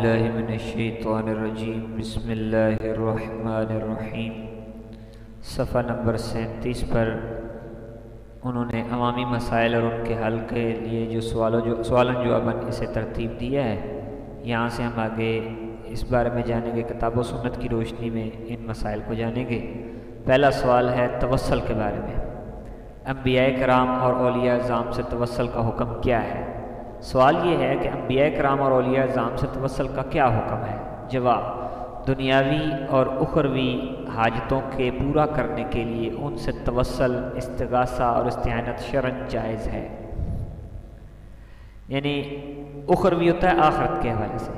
باللہ من الشیطان الرجیم بسم اللہ الرحمن الرحیم۔ صفحہ نمبر 37 پر انہوں نے عوامی مسائل اور ان کے حل کے لیے جو سوالن جواباً اسے ترتیب دیا ہے، یہاں سے ہم آگے اس بارے میں جانیں گے، کتاب و سنت کی روشنی میں ان مسائل کو جانیں گے۔ پہلا سوال ہے توسل کے بارے میں، انبیاء کرام اور اولیاء اعظام سے توسل کا حکم کیا ہے؟ سوال یہ ہے کہ انبیاء کرام اور اولیاء اعظام سے توسل کا کیا حکم ہے؟ جواب: دنیاوی اور اخروی حاجتوں کے پورا کرنے کے لیے ان سے توسل، استغاثہ اور استعانت شرعاً جائز ہے۔ یعنی اخروی ہوتا ہے آخرت کے حوالے سے،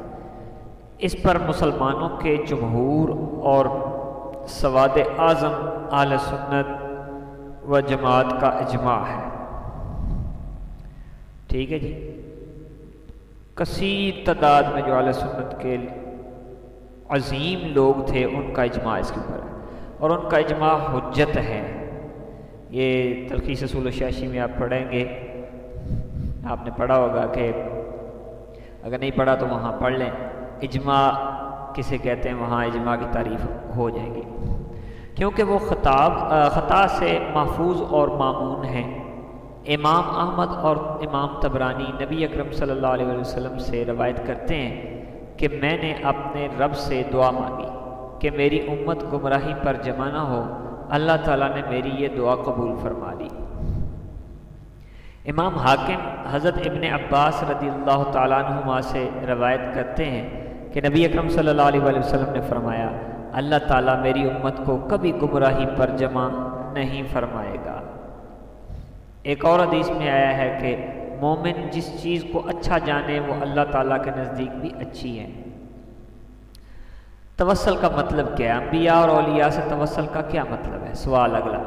اس پر مسلمانوں کے جمہور اور سواد اعظم اہل سنت و جماعت کا اجماع ہے۔ ٹھیک ہے جی، کثیر تعداد میں جو اہل سنت کے عظیم لوگ تھے ان کا اجماع اس کے اوپر ہے، اور ان کا اجماع حجت ہے۔ یہ تلخیص اصول الشاشی میں آپ پڑھیں گے، آپ نے پڑھا ہوگا، کہ اگر نہیں پڑھا تو وہاں پڑھ لیں، اجماع کسے کہتے ہیں، وہاں اجماع کی تعریف ہو جائے گی، کیونکہ وہ خطا سے محفوظ اور مامون ہیں۔ امام احمد اور امام طبرانی نبی اکرم صلی اللہ علیہ وسلم سے روایت کرتے ہیں کہ میں نے اپنے رب سے دعا مانگی کہ میری امت گمراہی پر جمع نہ ہو، اللہ تعالیٰ نے میری یہ دعا قبول فرما لی۔ امام حاکم حضرت ابن عباس رضی اللہ تعالیٰ عنہما سے روایت کرتے ہیں کہ نبی اکرم صلی اللہ علیہ وسلم نے فرمایا، اللہ تعالیٰ میری امت کو کبھی گمراہی پر جمع نہیں فرمائے گا۔ ایک اور حدیث میں آیا ہے کہ مومن جس چیز کو اچھا جانے وہ اللہ تعالیٰ کے نزدیک بھی اچھی ہے۔ توسل کا مطلب کیا ہے؟ انبیاء اور اولیاء سے توسل کا کیا مطلب ہے؟ سوال اگلا۔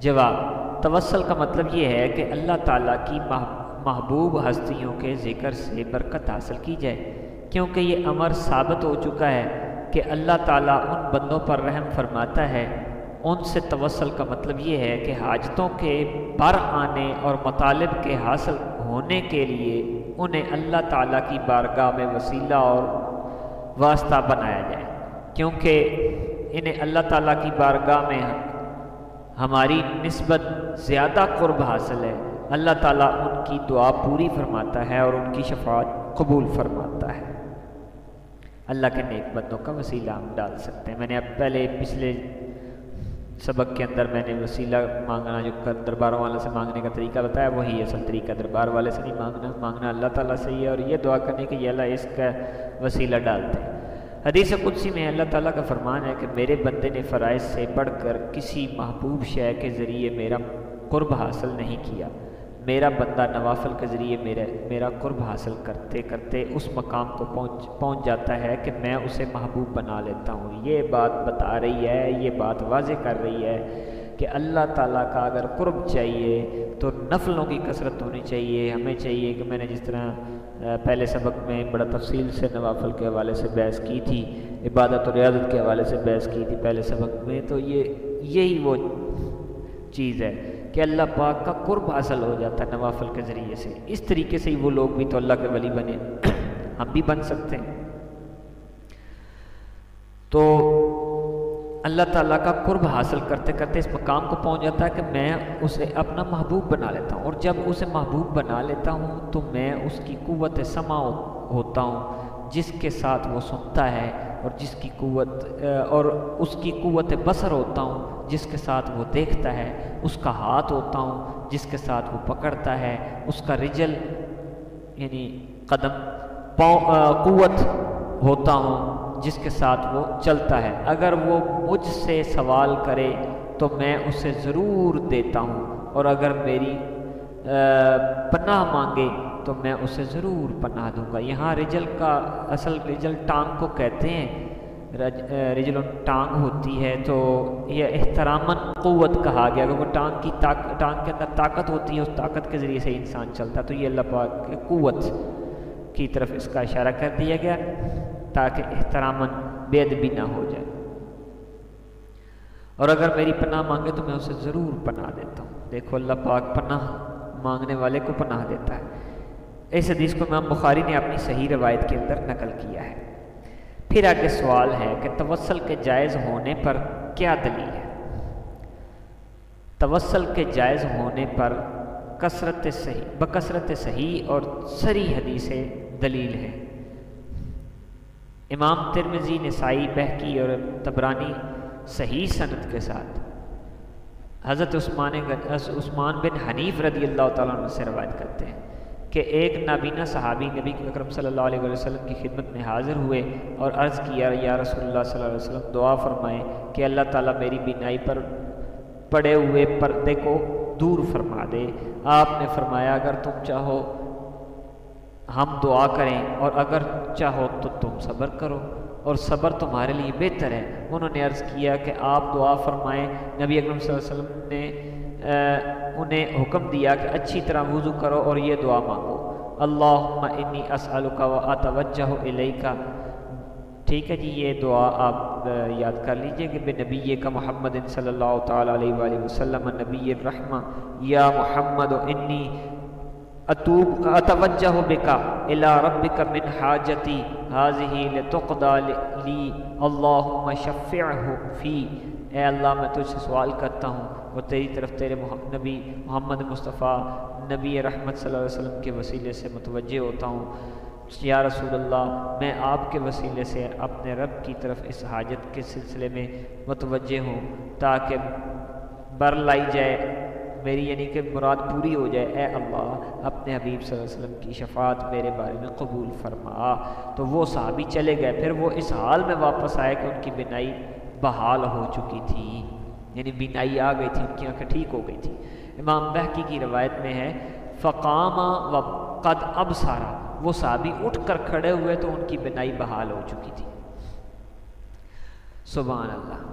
جواب: توسل کا مطلب یہ ہے کہ اللہ تعالیٰ کی محبوب ہستیوں کے ذکر سے برکت حاصل کی جائے، کیونکہ یہ امر ثابت ہو چکا ہے کہ اللہ تعالیٰ ان بندوں پر رحم فرماتا ہے۔ ان سے توسل کا مطلب یہ ہے کہ حاجتوں کے بر آنے اور مطالب کے حاصل ہونے کے لیے انہیں اللہ تعالیٰ کی بارگاہ میں وسیلہ اور واسطہ بنایا جائے، کیونکہ انہیں اللہ تعالیٰ کی بارگاہ میں ہماری نسبت زیادہ قرب حاصل ہے۔ اللہ تعالیٰ ان کی دعا پوری فرماتا ہے اور ان کی شفاعت قبول فرماتا ہے۔ اللہ کے نیک بندوں کا وسیلہ ہم ڈال سکتے ہیں۔ میں نے اب پہلے پچھلے سبق کے اندر میں نے وسیلہ مانگنا جو درباروں والے سے مانگنے کا طریقہ بتایا، وہی اصل طریقہ، دربار والے سے نہیں مانگنا اللہ تعالیٰ سے ہی ہے، اور یہ دعا کرنے کہ یہ اللہ اس کا وسیلہ ڈالتے ہیں۔ حدیث قدسی میں اللہ تعالیٰ کا فرمان ہے کہ میرے بندے نے فرائض سے بڑھ کر کسی محبوب شے کے ذریعے میرا قرب حاصل نہیں کیا۔ میرا بندہ نوافل کے ذریعے میرا قرب حاصل کرتے کرتے اس مقام کو پہنچ جاتا ہے کہ میں اسے محبوب بنا لیتا ہوں۔ یہ بات بتا رہی ہے، یہ بات واضح کر رہی ہے کہ اللہ تعالیٰ کا اگر قرب چاہیے تو نفلوں کی کثرت ہونی چاہیے۔ ہمیں چاہیے کہ میں نے جس طرح پہلے سبق میں بڑا تفصیل سے نوافل کے حوالے سے بحث کی تھی، عبادت و ریاضت کے حوالے سے بحث کی تھی پہلے سبق میں، تو یہی وہ چیز ہے کہ اللہ پاک کا قرب حاصل ہو جاتا ہے نوافل کے ذریعے سے۔ اس طریقے سے ہی وہ لوگ بھی تو اللہ کے ولی بنے، ہم بھی بن سکتے ہیں۔ تو اللہ تعالیٰ کا قرب حاصل کرتے کرتے اس مقام کو پہنچ جاتا ہے کہ میں اسے اپنا محبوب بنا لیتا ہوں، اور جب اسے محبوب بنا لیتا ہوں تو میں اس کی قوت سمع ہوتا ہوں، جس کے ساتھ وہ سنتا ہے، اور اس کی قوت بصر ہوتا ہوں جس کے ساتھ وہ دیکھتا ہے، اس کا ہاتھ ہوتا ہوں جس کے ساتھ وہ پکڑتا ہے، اس کا رجل یعنی قدم قوت ہوتا ہوں جس کے ساتھ وہ چلتا ہے۔ اگر وہ مجھ سے سوال کرے تو میں اسے ضرور دیتا ہوں، اور اگر میری پناہ مانگے تو میں اسے ضرور پناہ دوں گا۔ یہاں رجل کا اصل رجل ٹانگ کو کہتے ہیں، رجل ٹانگ ہوتی ہے، تو یہ احتراماً قوت کہا گیا، اگر وہ ٹانگ کے اندر طاقت ہوتی ہے، اس طاقت کے ذریعے سے انسان چلتا، تو یہ اللہ پاک کی قوت کی طرف اس کا اشارہ کر دیا گیا تاکہ احتراماً بے ادبی نہ ہو جائے۔ اور اگر میری پناہ مانگے تو میں اسے ضرور پناہ دیتا ہوں۔ دیکھو اللہ پاک پناہ مانگنے والے کو پناہ دیتا ہے۔ اس حدیث کو امام بخاری نے اپنی صحیح روایت کے اندر نقل کیا ہے۔ پھر آگے سوال ہے کہ توسل کے جائز ہونے پر کیا دلیل ہے؟ توسل کے جائز ہونے پر بکثرت صحیح اور صریح حدیثیں دلیل ہیں۔ امام ترمذی، نسائی، بہقی اور طبرانی صحیح سند کے ساتھ حضرت عثمان بن حنیف رضی اللہ تعالیٰ عنہ سے روایت کرتے ہیں کہ ایک نابینا صحابی نبی اکرم صلی اللہ علیہ وسلم کی خدمت میں حاضر ہوئے اور عرض کیا، یا رسول اللہ صلی اللہ علیہ وسلم دعا فرمائیں کہ اللہ تعالیٰ میری بینائی پر پڑے ہوئے پردے کو دور فرما دے۔ آپ نے فرمایا اگر تم چاہو ہم دعا کریں اور اگر چاہو تو تم صبر کرو اور صبر تمہارے لیے بہتر ہے۔ انہوں نے عرض کیا کہ آپ دعا فرمائیں۔ نبی اکرم صلی اللہ علیہ وسلم نے انہیں حکم دیا کہ اچھی طرح وضو کرو اور یہ دعا مانگو، اللہم انی اسألک و اتوجہ الیک۔ ٹھیک ہے جی، یہ دعا آپ یاد کر لیجئے کہ بے نبی کا محمد صلی اللہ تعالیٰ علیہ وآلہ وسلم نبی الرحمہ، یا محمد انی اتوجہ بک الی ربک من حاجتی هذه لتقضى لی اللہم شفعہ فی۔ اے اللہ میں تجھ سے سوال کرتا ہوں اور تیری طرف تیرے نبی محمد مصطفیٰ نبی رحمت صلی اللہ علیہ وسلم کے وسیلے سے متوجہ ہوتا ہوں، یا رسول اللہ میں آپ کے وسیلے سے اپنے رب کی طرف اس حاجت کے سلسلے میں متوجہ ہوں تاکہ بر لائی جائے میری، یعنی کہ مراد پوری ہو جائے۔ اے اللہ اپنے حبیب صلی اللہ علیہ وسلم کی شفاعت میرے بارے میں قبول فرما۔ تو وہ صحابی چلے گئے، پھر وہ اس حال میں واپس آئے کہ ان کی بینائی بحال ہو چکی تھی، یعنی بینائی آ گئی تھی، ان کی آنکھیں ٹھیک ہو گئی تھی۔ امام بہقی کی روایت میں ہے فقام وقد ابصر، وہ صحابی اٹھ کر کھڑے ہوئے تو ان کی بینائی بحال ہو چکی تھی۔ سبحان اللہ،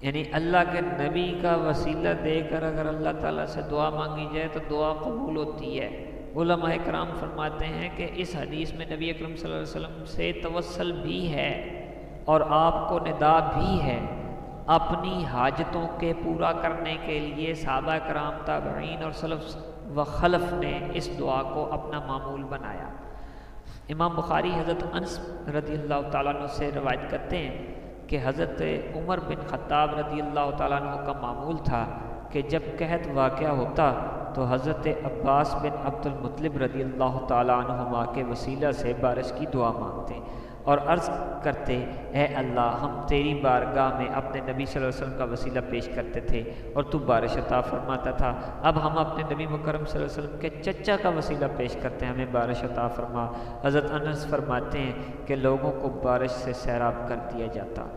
یعنی اللہ کے نبی کا وسیلہ دے کر اگر اللہ تعالیٰ سے دعا مانگی جائے تو دعا قبول ہوتی ہے۔ علماء کرام فرماتے ہیں کہ اس حدیث میں نبی اکرم صلی اللہ علیہ وسلم سے توسل بھی ہے اور آپ کو ندا بھی ہے۔ اپنی حاجتوں کے پورا کرنے کے لیے صحابہ کرام، تابعین اور سلف و خلف نے اس دعا کو اپنا معمول بنایا۔ امام بخاری حضرت انس رضی اللہ تعالیٰ عنہ سے روایت کرتے ہیں کہ حضرت عمر بن خطاب رضی اللہ تعالیٰ عنہ کا معمول تھا کہ جب قحط واقعہ ہوتا تو حضرت عباس بن عبد المطلب رضی اللہ تعالیٰ عنہما کے وسیلہ سے بارش کی دعا مانگتے اور عرض کرتے، اے اللہ ہم تیری بارگاہ میں اپنے نبی صلی اللہ علیہ وسلم کا وسیلہ پیش کرتے تھے اور تو بارش عطا فرماتا تھا، اب ہم اپنے نبی مکرم صلی اللہ علیہ وسلم کے چچا کا وسیلہ پیش کرتے ہیں، ہمیں بارش عطا فرما۔ حضرت انس فرماتے ہیں کہ لوگوں کو بارش سے سیراب کر دیا جاتا۔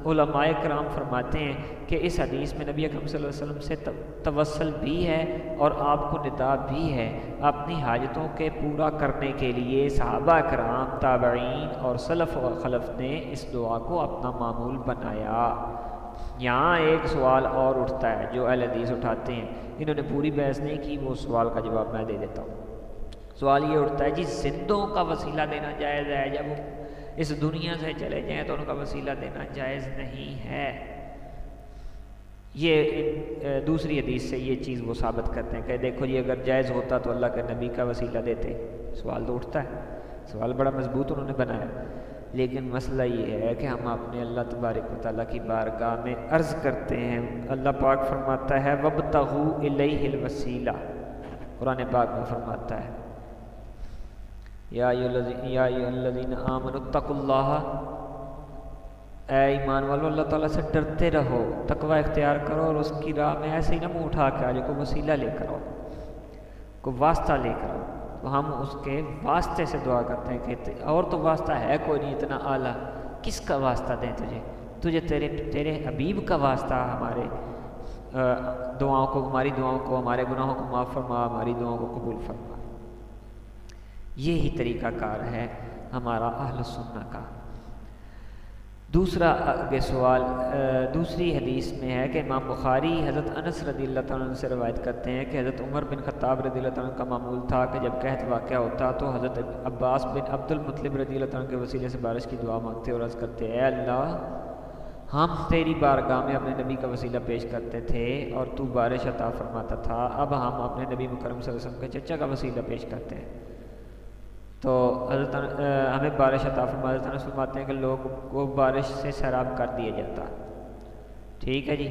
علماء کرام فرماتے ہیں کہ اس حدیث میں نبی اکرم صلی اللہ علیہ وسلم سے توسل بھی ہے اور آپ کو ندا بھی ہے۔ اپنی حاجتوں کے پورا کرنے کے لیے صحابہ کرام، تابعین اور سلف و خلف نے اس دعا کو اپنا معمول بنایا۔ یہاں ایک سوال اور اٹھتا ہے جو اہل حدیث اٹھاتے ہیں، انہوں نے پوری بحث نہیں کی، وہ سوال کا جواب میں دے دیتا ہوں۔ سوال یہ اٹھتا ہے جی زندوں کا وسیلہ دینا جائز ہے؟ جب وہ اس دنیا سے چلے جائیں تو ان کا وسیلہ دینا جائز نہیں ہے۔ یہ دوسری حدیث سے یہ چیز وہ ثابت کرتے ہیں کہ دیکھو جی اگر جائز ہوتا تو اللہ کے نبی کا وسیلہ دیتے۔ سوال تو اٹھتا ہے، سوال بڑا مضبوط انہوں نے بنایا، لیکن مسئلہ یہ ہے کہ ہم اپنے اللہ تبارک و تعالیٰ کی بارگاہ میں عرض کرتے ہیں۔ اللہ پاک فرماتا ہے وَابْتَغُوا إِلَيْهِ الْوَسِيلَةَ، قرآن پاک میں فرماتا ہے یا ایھا الذین آمنوا اتقوا اللہ، اے ایمان والو اللہ تعالیٰ سے ڈرتے رہو، تقوی اختیار کرو اور اس کی راہ میں ایسے ہی نہ منہ اٹھا کے آ جاؤ، کوئی وسیلہ لے کر آؤ، کوئی واسطہ لے کر آؤ۔ تو ہم اس کے واسطے سے دعا کرتے ہیں کہ اور تو واسطہ ہے کوئی نہیں اتنا اعلیٰ، کس کا واسطہ دیں تجھے تیرے حبیب کا واسطہ، ہمارے دعاؤں کو، ہماری دعاؤں کو، ہمارے گناہوں کو معاف فرما، ہماری دعاؤں کو قبول فرما۔ یہی طریقہ کار ہے ہمارا اہل سنہ کا۔ دوسرا آگے سوال دوسری حدیث میں ہے کہ امام بخاری حضرت انس رضی اللہ تعالیٰ عنہ سے روایت کرتے ہیں کہ حضرت عمر بن خطاب رضی اللہ تعالیٰ عنہ کا معمول تھا کہ جب قحط واقعہ ہوتا تو حضرت عباس بن عبد المطلب رضی اللہ تعالیٰ عنہ کے وسیلے سے بارش کی دعا مانگتے اور عرض کرتے، اے اللہ ہم تیری بارگاہ میں اپنے نبی کا وسیلہ پیش کرتے تھے اور تو بارش عطا فرماتا تھا، اب ہم اپنے نبی مکرم صلی اللہ علیہ وسلم کے چچا کا وسیلہ پیش کرتے ہیں۔ تو حضرت ہمیں بارش عطا فرما، حضرت انس فرماتے ہیں کہ لوگ کو بارش سے سیراب کر دیا جاتا. ٹھیک ہے جی.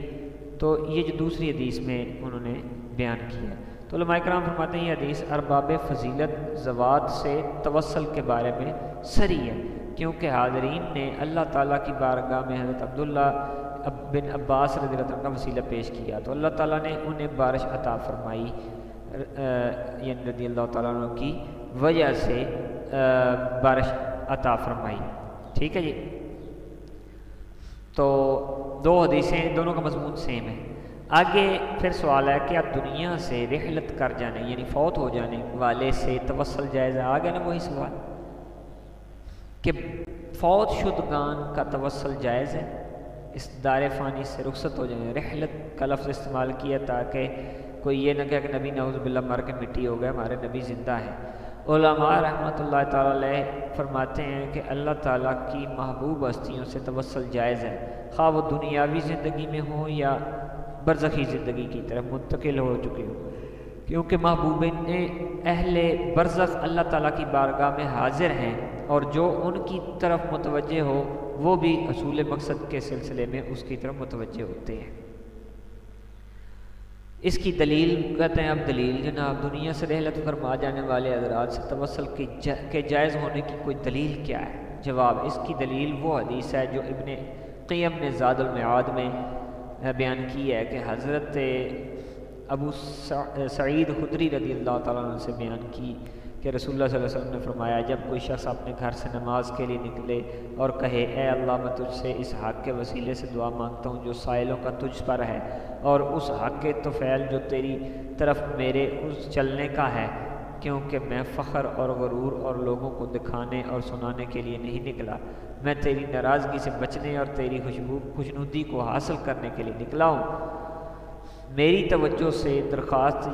تو یہ جو دوسری حدیث میں انہوں نے بیان کیا. تو علماء کرام فرماتے ہیں یہ حدیث ارباب فضیلت ذوات سے توسل کے بارے میں صریح ہے، کیونکہ حاضرین نے اللہ تعالیٰ کی بارگاہ میں حضرت عبداللہ بن عباس رضی اللہ عنہ کا وسیلہ پیش کیا، تو اللہ تعالیٰ نے انہیں بارش عطا فرمائی، یعنی رضی اللہ تعالیٰ عنہ کی وجہ سے بارش عطا فرمائی. ٹھیک ہے جی. تو دو حدیثیں، دونوں کا مضمون سیم ہے. آگے پھر سوال ہے کہ اب دنیا سے رحلت کر جانے یعنی فوت ہو جانے والے سے توسل جائز ہے. آ گیا نا وہی سوال کہ فوت شدگان کا توسل جائز ہے، اس دار فانی سے رخصت ہو جائیں. رحلت کا لفظ استعمال کیا تاکہ کوئی یہ نہ کہے کہ نبی نعوذ باللہ مر کے مٹی ہو گئے، ہمارے نبی زندہ ہیں. علماء رحمۃ اللہ تعالیٰ علیہ فرماتے ہیں کہ اللہ تعالیٰ کی محبوب ہستیوں سے توسل جائز ہے، خواہ وہ دنیاوی زندگی میں ہو یا برزخی زندگی کی طرف منتقل ہو چکے ہو، کیونکہ محبوبین اہل برزخ اللہ تعالیٰ کی بارگاہ میں حاضر ہیں، اور جو ان کی طرف متوجہ ہو وہ بھی حصول مقصد کے سلسلے میں اس کی طرف متوجہ ہوتے ہیں. اس کی دلیل کہتے ہیں، اب دلیل جناب دنیا سے رحلت فرما جانے والے حضرات سے توسل کے جائز ہونے کی کوئی دلیل کیا ہے؟ جواب، اس کی دلیل وہ حدیث ہے جو ابن قیم نے زاد المعاد میں بیان کی ہے کہ حضرت ابو سعید خدری رضی اللہ تعالیٰ عنہ سے بیان کی کہ رسول اللہ صلی اللہ علیہ وسلم نے فرمایا، جب کوئی شخص اپنے گھر سے نماز کے لیے نکلے اور کہے اے اللہ میں تجھ سے اس حق کے وسیلے سے دعا مانگتا ہوں جو سائلوں کا تجھ پر ہے، اور اس حق کے طفیل جو تیری طرف میرے اس چلنے کا ہے، کیونکہ میں فخر اور غرور اور لوگوں کو دکھانے اور سنانے کے لیے نہیں نکلا، میں تیری ناراضگی سے بچنے اور تیری خوشنودی کو حاصل کرنے کے لیے نکلا ہوں. میری توجہ سے درخواست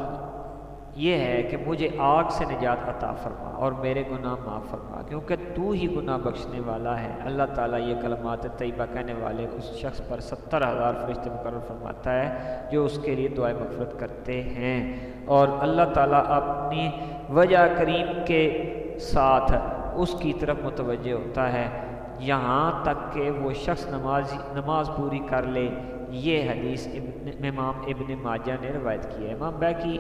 یہ ہے کہ مجھے آگ سے نجات عطا فرما اور میرے گناہ معاف فرما، کیونکہ تو ہی گناہ بخشنے والا ہے. اللہ تعالیٰ یہ کلمات طیبہ کہنے والے اس شخص پر 70,000 فرشتے مقرر فرماتا ہے جو اس کے لیے دعائیں مغفرت کرتے ہیں، اور اللہ تعالیٰ اپنی وجہ کریم کے ساتھ اس کی طرف متوجہ ہوتا ہے یہاں تک کہ وہ شخص نماز پوری کر لے. یہ حدیث امام ابن ماجہ نے روایت کی ہے. امام بیہقی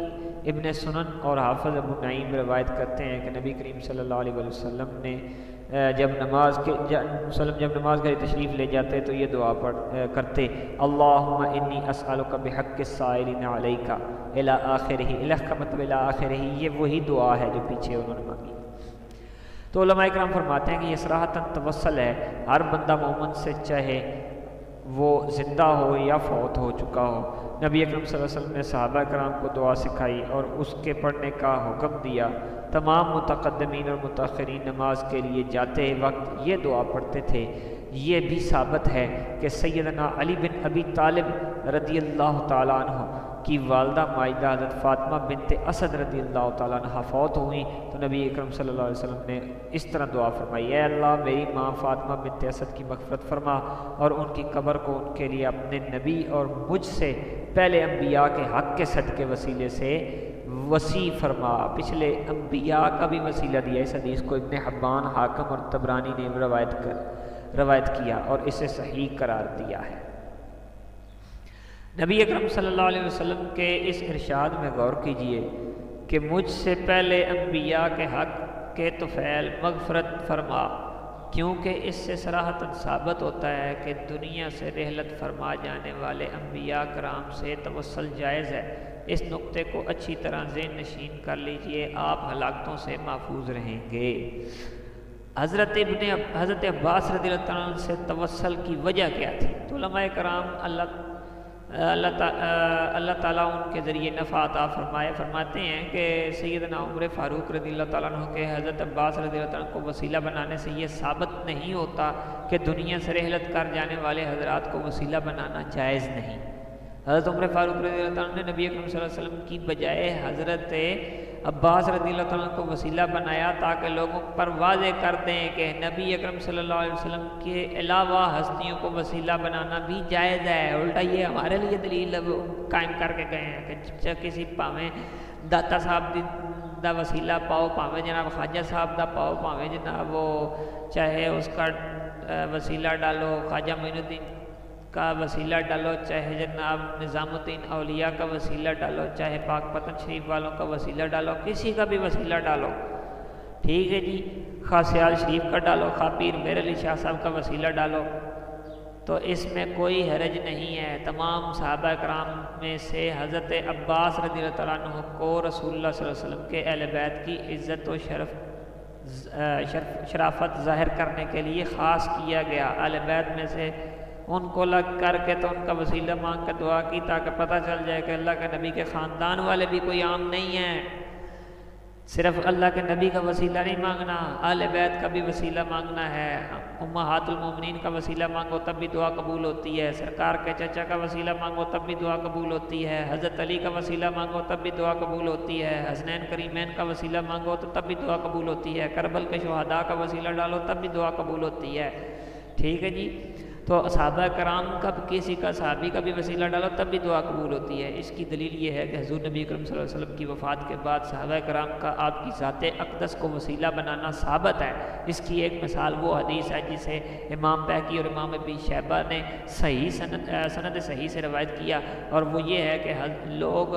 ابن سنن اور حافظ ابو نعیم روایت کرتے ہیں کہ نبی کریم صلی اللہ علیہ وسلم نے جب نماز کے لیے تشریف لے جاتے تو یہ دعا کرتے، اللہم انی اسألک بحق السائلین علیک الی آخرہ، الہ کا مطلب الی آخرہ، یہ وہی دعا ہے جو پیچھے انہوں نے مانگی. تو علماء کرام فرماتے ہیں کہ یہ صراحتاً توسل ہے. ہر بندہ مومن سے چاہے وہ زندہ ہو یا فوت ہو چکا ہو. نبی اکرم صلی اللہ علیہ وسلم نے صحابہ کرام کو دعا سکھائی اور اس کے پڑھنے کا حکم دیا. تمام متقدمین اور متاخرین نماز کے لیے جاتے وقت یہ دعا پڑھتے تھے. یہ بھی ثابت ہے کہ سیدنا علی بن ابی طالب رضی اللہ تعالیٰ عنہ کی والدہ ماجدہ حضرت فاطمہ بنت اسد رضی اللہ تعالیٰ عنہ فوت ہوئیں تو نبی اکرم صلی اللہ علیہ وسلم نے اس طرح دعا فرمائی، اے اللہ میری ماں فاطمہ بنت اسد کی مغفرت فرما اور ان کی قبر کو ان کے لیے اپنے نبی اور مجھ سے پہلے انبیاء کے حق کے صدقے وسیلے سے وسیع فرما. پچھلے انبیاء کا بھی وسیلہ دیا. اس حدیث کو ابن حبان، حاکم اور طبرانی نے روایت کیا اور اسے صحیح قرار دیا ہے. نبی اکرم صلی اللہ علیہ وسلم کے اس ارشاد میں غور کیجئے کہ مجھ سے پہلے انبیاء کے حق کے طفیل مغفرت فرما، کیونکہ اس سے صراحتاً ثابت ہوتا ہے کہ دنیا سے رحلت فرما جانے والے انبیاء کرام سے توسل جائز ہے. اس نقطے کو اچھی طرح ذہن نشین کر لیجئے، آپ ہلاکتوں سے محفوظ رہیں گے. حضرت عباس رضی اللہ عنہ سے توسل کی وجہ کیا تھی؟ تو علماء کرام اللہ تعالیٰ ان کے ذریعے نفع عطا فرماتے ہیں کہ سیدنا عمر فاروق رضی اللہ تعالیٰ عنہ کے حضرت عباس رضی اللہ تعالیٰ عنہ کو وسیلہ بنانے سے یہ ثابت نہیں ہوتا کہ دنیا سے رحلت کر جانے والے حضرات کو وسیلہ بنانا جائز نہیں. حضرت عمر فاروق رضی اللہ تعالیٰ عنہ نے نبی اکرم صلی اللہ علیہ وسلم کی بجائے حضرت عباس رضی اللہ تعالیٰ عنہ کو وسیلہ بنایا تاکہ لوگوں پر واضح کر دیں کہ نبی اکرم صلی اللہ علیہ وسلم کے علاوہ ہستیوں کو وسیلہ بنانا بھی جائز ہے. الٹا یہ ہمارے لیے دلیل قائم کر کے گئے ہیں کہ کسی پاویں داتا صاحب دا وسیلہ پاؤ، پاویں جناب خواجہ صاحب دا پاؤ، پاویں جناب وہ چاہے اس کا وسیلہ ڈالو، خواجہ معین الدین کا وسیلہ ڈالو، چاہے جناب نظام الدین اولیاء کا وسیلہ ڈالو، چاہے پاک پتن شریف والوں کا وسیلہ ڈالو، کسی کا بھی وسیلہ ڈالو، ٹھیک ہے جی، خواہ سیال شریف کا ڈالو، خواہ پیر میر علی شاہ صاحب کا وسیلہ ڈالو، تو اس میں کوئی حرج نہیں ہے۔ تمام صحابہ کرام میں سے حضرت عباس رضی اللہ تعالیٰ عنہ کو رسول اللہ صلی اللہ علیہ وسلم کے اہل بیت کی عزت و شرافت ظاہر کرنے کے لیے خاص کیا گیا۔ اہل بیت میں سے ان کو لگ کر کے تو ان کا وسیلہ مانگ کے دعا کی تاکہ پتہ چل جائے کہ اللہ کے نبی کے خاندان والے بھی کوئی عام نہیں ہیں۔ صرف اللہ کے نبی کا وسیلہ نہیں مانگنا، اہل بیت کا بھی وسیلہ مانگنا ہے۔ امہات المومنین کا وسیلہ مانگو تب بھی دعا قبول ہوتی ہے، سرکار کے چچا کا وسیلہ مانگو تب بھی دعا قبول ہوتی ہے، حضرت علی کا وسیلہ مانگو تب بھی دعا قبول ہوتی ہے، حسنین کریمین کا وسیلہ مانگو تو تب بھی دعا قبول ہوتی ہے، کربل کے شہداء کا وسیلہ ڈالو تب بھی دعا قبول ہوتی ہے، ٹھیک ہے جی۔ تو صحابہ کرام کا کسی کا صحابی کا بھی وسیلہ ڈالو تب بھی دعا قبول ہوتی ہے۔ اس کی دلیل یہ ہے کہ حضور نبی کریم صلی اللہ علیہ وسلم کی وفات کے بعد صحابہ کرام کا آپ کی ذات اقدس کو وسیلہ بنانا ثابت ہے۔ اس کی ایک مثال وہ حدیث ہے جسے امام بہقی اور امام ابی شیبہ نے صحیح سند صحیح سے روایت کیا، اور وہ یہ ہے کہ لوگ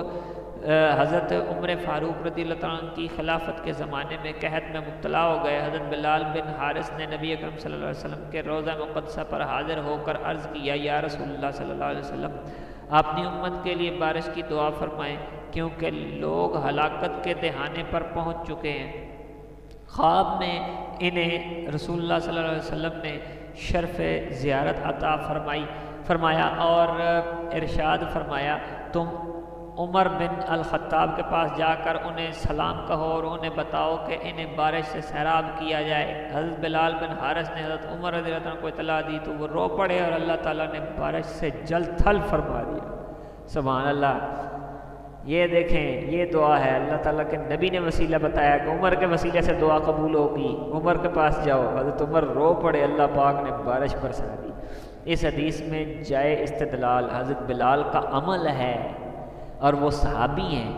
حضرت عمر فاروق رضی اللہ تعالیٰ عنہ کی خلافت کے زمانے میں قحط میں مبتلا ہو گئے۔ حضرت بلال بن حارث نے نبی اکرم صلی اللہ علیہ وسلم کے روضہ مقدسہ پر حاضر ہو کر عرض کیا، یا رسول اللہ صلی اللہ علیہ وسلم، اپنی امت کے لیے بارش کی دعا فرمائیں کیونکہ لوگ ہلاکت کے دہانے پر پہنچ چکے ہیں۔ خواب میں انہیں رسول اللہ صلی اللہ علیہ وسلم نے شرف زیارت عطا فرمایا اور ارشاد فرمایا، تم عمر بن الخطاب کے پاس جا کر انہیں سلام کہو اور انہیں بتاؤ کہ انہیں بارش سے سیراب کیا جائے۔ حضرت بلال بن حارث نے حضرت عمر رضی اللہ عنہ کو اطلاع دی تو وہ رو پڑے اور اللہ تعالیٰ نے بارش سے جل تھل فرما دیا۔ سبحان اللہ، یہ دیکھیں یہ دعا ہے، اللہ تعالیٰ کے نبی نے وسیلہ بتایا کہ عمر کے وسیلے سے دعا قبول ہوگی، عمر کے پاس جاؤ، حضرت عمر رو پڑے، اللہ پاک نے بارش برسا دی۔ اس حدیث میں جائے استدلال حضرت بلال کا عمل ہے اور وہ صحابی ہیں،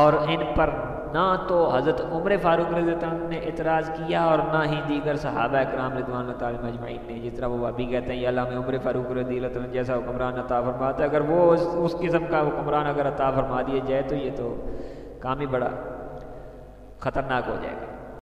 اور ان پر نہ تو حضرت عمر فاروق رضی اللہ عنہ نے اعتراض کیا اور نہ ہی دیگر صحابہ کرام رضوان اللہ تعالیٰ اجمعین نے، جس طرح وہ ابھی کہتے ہیں یا اللہ میں عمر فاروق رضی اللہ عنہ جیسا حکمران عطا فرماتا ہے، اگر وہ اس قسم کا حکمران اگر عطا فرما دیے جائے تو یہ تو کام ہی بڑا خطرناک ہو جائے گا۔